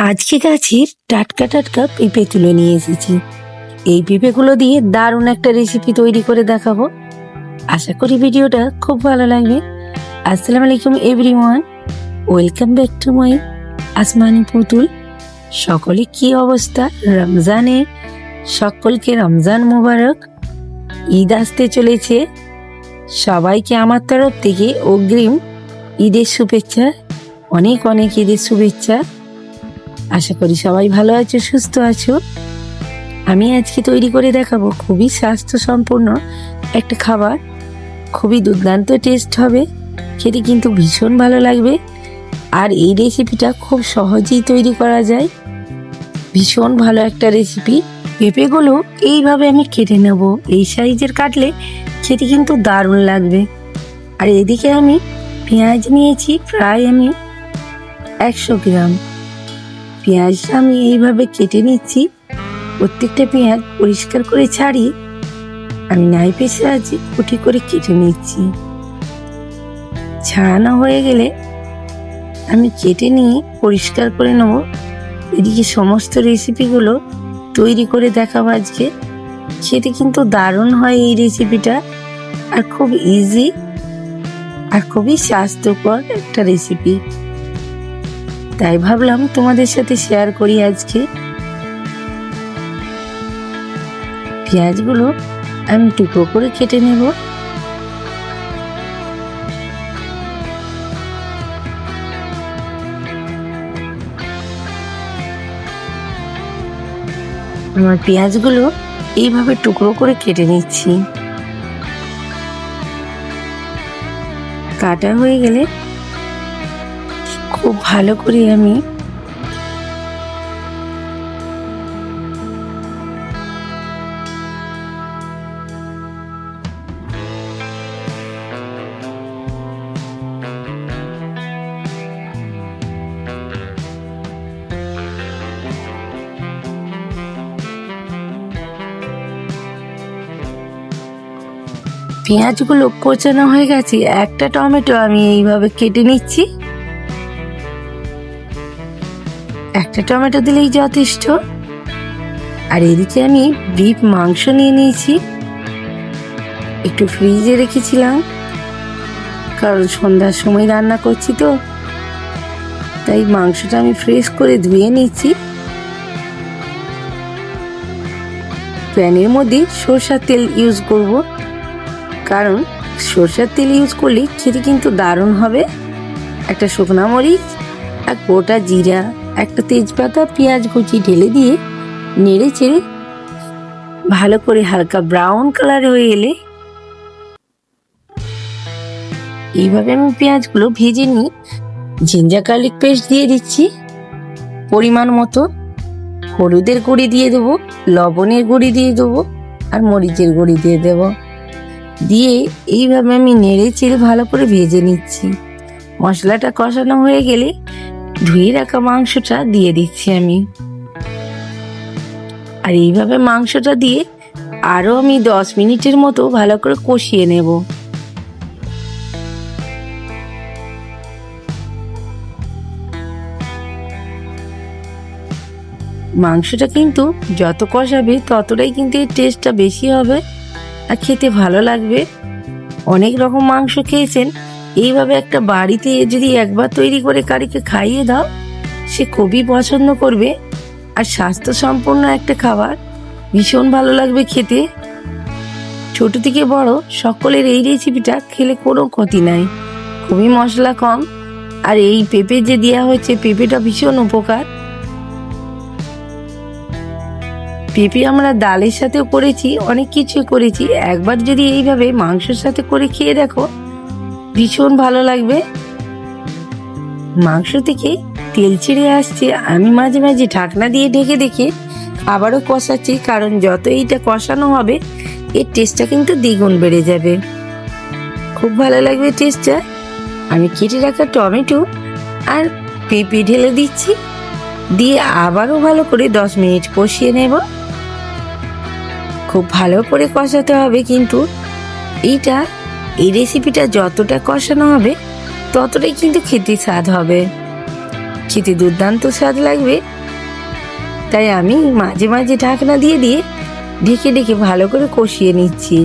আজকে গাছের টাটকা টাটকা পেঁপে তুলে নিয়ে এসেছি। এই পেঁপেগুলো দিয়ে দারুণ একটা রেসিপি তৈরি করে দেখাবো। আশা করি ভিডিওটা খুব ভালো লাগবে। আসসালামু আলাইকুম everyone, welcome back to my Asmani Putul. সকলে কি অবস্থা? রমজানে সকলকে রমজান মোবারক। ঈদ আসতে চলেছে, সবাইকে আমার তরফ থেকে অগ্রিম ঈদের শুভেচ্ছা, অনেক অনেক ঈদের শুভেচ্ছা। আশা করি সবাই ভালো আছো, সুস্থ আছো। আমি আজকে তৈরি করে দেখাবো খুবই স্বাস্থ্যসম্পন্ন একটা খাবার, খুবই দুর্দান্ত টেস্ট হবে, খেতে কিন্তু ভীষণ ভালো লাগবে। আর এই রেসিপিটা খুব সহজেই তৈরি করা যায়, ভীষণ ভালো একটা রেসিপি। পেঁপেগুলো এইভাবে আমি কেটে নেব, এই সাইজের কাটলে খেতে কিন্তু দারুণ লাগবে। আর এদিকে আমি পেঁয়াজ নিয়েছি, প্রায় আমি 100 গ্রাম। পেঁয়াজটা আমি এইভাবে কেটে নিচ্ছি। প্রত্যেকটা পেঁয়াজ পরিষ্কার করে ছাড়িয়ে আমি নাইফের সাহায্যে কুটি করে কেটে নিচ্ছি। ছাড়ানো হয়ে গেলে আমি কেটে নিয়ে পরিষ্কার করে নেব। এদিকে সমস্ত রেসিপিগুলো তৈরি করে দেখাবো আজকে। খেতে কিন্তু দারুণ হয় এই রেসিপিটা, আর খুব ইজি আর খুবই স্বাস্থ্যকর একটা রেসিপি, তাই ভাবলাম তোমাদের সাথে শেয়ার করি আজকে। পেঁয়াজগুলো আমি টুকরো করে কেটে নেব। আমার পেঁয়াজগুলো এইভাবে টুকরো করে কেটে নিচ্ছি। কাটা হয়ে গেলে খুব ভালো করে আমি পেঁয়াজগুলো কোচানো হয়ে গেছে। একটা টমেটো আমি এইভাবে কেটে নিচ্ছি। একটা টমেটো দিলেই যথেষ্ট। আর এদিকে আমি বিফ মাংস নিয়ে নিয়েছি, একটু ফ্রিজে রেখেছিলাম, কারণ সন্ধ্যার সময় রান্না করছি তো, তাই মাংসটা আমি ফ্রেশ করে ধুয়ে নিচ্ছি। প্যানের মধ্যে সরষের তেল ইউজ করব, কারণ সরষের তেল ইউজ করলে খেতে কিন্তু দারুণ হবে। একটা শুকনো মরিচ, এক গোটা জিরা, একটা তেজপাতা, পেঁয়াজ কুচি ঢেলে দিয়ে নেড়ে চেড়ে ভালো করে হালকা ব্রাউন কালার হয়ে এলে এইভাবে আমি পেঁয়াজগুলো ভেজে নিই। জিঞ্জার গার্লিক পেস্ট দিয়ে দিচ্ছি পরিমাণ মতো, হলুদের গুঁড়ি দিয়ে দেবো, লবণের গুঁড়ি দিয়ে দেবো, আর মরিচের গুঁড়ি দিয়ে দেবো। দিয়ে এইভাবে আমি নেড়ে চেড়ে ভালো করে ভেজে নিচ্ছি। মশলাটা কষানো হয়ে গেলে ধুয়ে রাখা মাংসটা দিয়ে দিচ্ছি আমি। আর এইভাবে মাংসটা দিয়ে আরও আমি 10 মিনিটের মতো ভালো করে কষিয়ে নেব। মাংসটা কিন্তু যত কষাবে ততটাই কিন্তু এর টেস্টটা বেশি হবে আর খেতে ভালো লাগবে। অনেক রকম মাংস খেয়েছেন, এইভাবে একটা বাড়িতে যদি একবার তৈরি করে কারিকে খাইয়ে দাও, সে খুবই পছন্দ করবে। আর স্বাস্থ্যসম্পন্ন একটা খাবার, ভীষণ ভালো লাগবে খেতে। ছোট থেকে বড় সকলের এই রেসিপিটা খেলে কোনো ক্ষতি নাই, খুবই মশলা কম। আর এই পেঁপে যে দেওয়া হয়েছে, পেঁপেটা ভীষণ উপকার। পেঁপে আমরা ডালের সাথেও করেছি, অনেক কিছু করেছি। একবার যদি এইভাবে মাংসের সাথে করে খেয়ে দেখো, ভীষণ ভালো লাগবে। মাংস থেকে তেল ছেড়ে আসছে, আমি মাঝে মাঝে ঢাকনা দিয়ে ঢেকে দেখে আবারও কষাচ্ছি, কারণ যত এইটা কষানো হবে এর টেস্টটা কিন্তু দ্বিগুণ বেড়ে যাবে, খুব ভালো লাগবে টেস্টটা। আমি কেটে রাখা টমেটো আর পেঁপে ঢেলে দিচ্ছি, দিয়ে আবারও ভালো করে 10 মিনিট কষিয়ে নেব। খুব ভালো করে কষাতে হবে, কিন্তু এই রেসিপিটা যতটা কষানো হবে ততটাই কিন্তু খেতে স্বাদ হবে। খেতে দুর্দান্ত স্বাদ লাগবে। তাই আমি মাঝে মাঝে ঢাকনা দিয়ে দিয়ে ঢেকে ঢেকে ভালো করে কষিয়ে নিচ্ছি।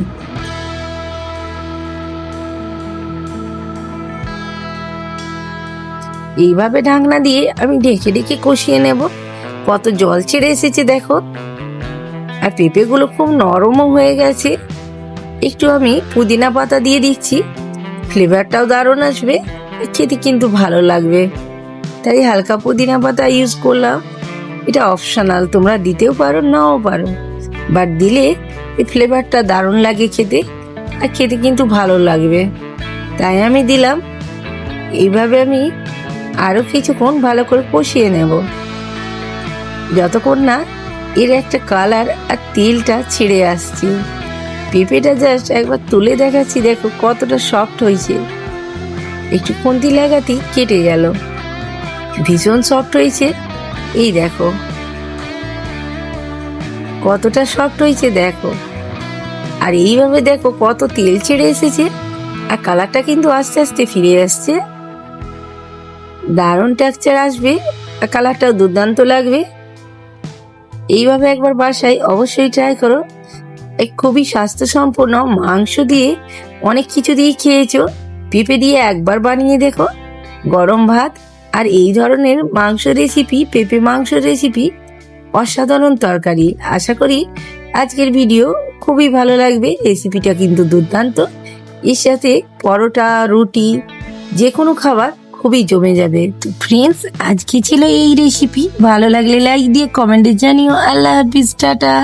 এইভাবে ঢাকনা দিয়ে আমি ঢেকে ঢেকে কষিয়ে নেব। কত জল ছেড়ে এসেছে দেখো, আর পেঁপেগুলো খুব নরমও হয়ে গেছে। একটু আমি পুদিনা পাতা দিয়ে দিচ্ছি, ফ্লেভারটাও দারুণ আসবে, খেতে কিন্তু ভালো লাগবে। তাই হালকা পুদিনা পাতা ইউজ করলাম। এটা অপশনাল, তোমরা দিতেও পারো নাও পারো, বাট দিলে এই ফ্লেভারটা দারুণ লাগে খেতে, আর খেতে কিন্তু ভালো লাগবে, তাই আমি দিলাম। এইভাবে আমি আরো কিছুক্ষণ ভালো করে কষিয়ে নেব, যতক্ষণ না এর একটা কালার আর তেলটা ছেড়ে আসছে। পেঁপেটা জাস্ট একবার তুলে দেখাচ্ছি, দেখো কতটা সফট হয়েছে। একটু খুন্তি লাগাতেই কেটে গেল, ভীষণ সফট হয়েছে। এই দেখো কতটা সফট হয়েছে দেখো, আর এইভাবে দেখো কত তেল ছেড়ে এসেছে, আর কালারটা কিন্তু আস্তে আস্তে ফিরে আসছে। দারুণ টেক্সচার আসবে, আর কালারটাও দুর্দান্ত লাগবে। এইভাবে একবার বাসায় অবশ্যই ট্রাই করো। খুবই স্বাস্থ্যসম্পন্ন মাংস দিয়ে অনেক কিছু দিয়ে খেয়েছো, পেঁপে দিয়ে একবার বানিয়ে দেখো। গরম ভাত আর এই ধরনের মাংস রেসিপি, পেঁপে মাংস রেসিপি অসাধারণ তরকারি। আশা করি আজকের ভিডিও খুবই ভালো লাগবে। রেসিপিটা কিন্তু দুর্দান্ত, এর সাথে পরোটা, রুটি, যে কোনো খাবার খুবই জমে যাবে। তো ফ্রেন্ডস, আজকে ছিল এই রেসিপি। ভালো লাগলে লাইক দিয়ে কমেন্টে জানিও। আল্লাহ হাফিজ, টাটা।